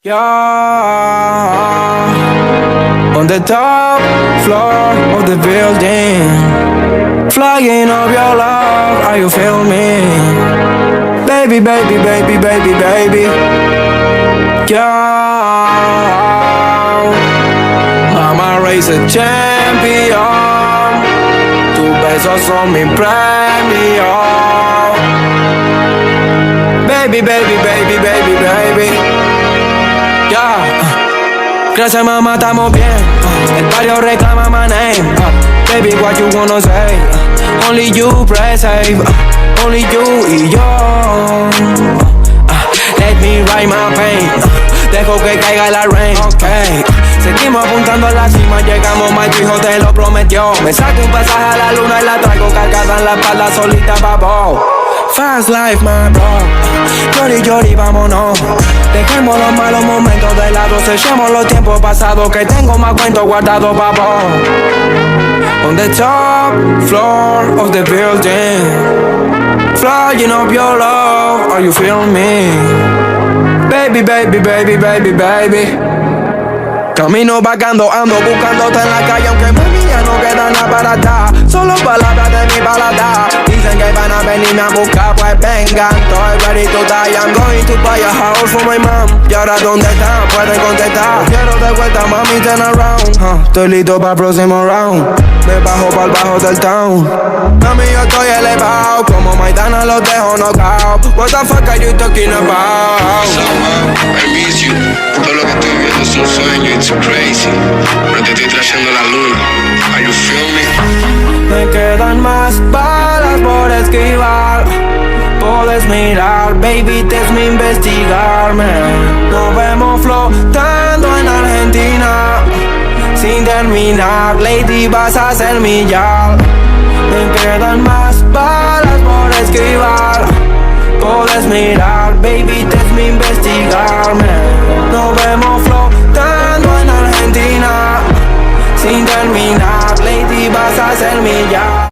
Yeah, on the top floor of the building, flying of your love, are you feel me? Baby, baby, baby, baby, baby. Yeah, Momma raise a champion. Tus besos son mi premio. Baby, baby, baby, baby, baby. Yeah. Gracias, mamá, estamos bien. El barrio reclama my name. Baby, what you wanna say? Only you press save. Only you y yo. Let me write my pain. Dejo que caiga la rain. Okay. Seguimos apuntando a la cima, llegamos, hijo, te lo prometió. Me saco un pasaje a la luna y la traigo cargada en la espalda solita, babo. Fast life, my bro. Llori, llori, vámonos. Dejemos los malos momentos de lado. Sellemos los tiempos pasados, que tengo más cuentos guardados, babo. On the top floor of the building, flying up your love, are you feeling me? Baby, baby, baby, baby, baby. Camino vagando, ando buscándote en la calle, aunque mami ya no queda nada para dar. Solo palabras de mi paladar. Dicen que van a venirme a buscar, pues vengan. Estoy ready to die, I'm going to buy a house for my mom. Y ahora ¿dónde están? Pueden contestar. Quiero de vuelta, mami, turn around. Estoy listo para el próximo round. Me bajo para el bajo del town. Mami, yo estoy elevado, como Maidana los dejo knockout. What the fuck are you talking about? So, I miss you. Todo lo que estoy viendo es un sueño, it's crazy. Pero te estoy trayendo la luna. Are you feel me? Me quedan más balas por esquivar. Puedes mirar, baby, mi investigarme. Nos vemos flotando en Argentina. Sin terminar, lady, vas a ser mi yal. Me quedan más balas por esquivar. Puedes mirar, baby, mi investigarme. Nos vemos flotando en Argentina. Sin terminar, lady, vas a ser mi yal.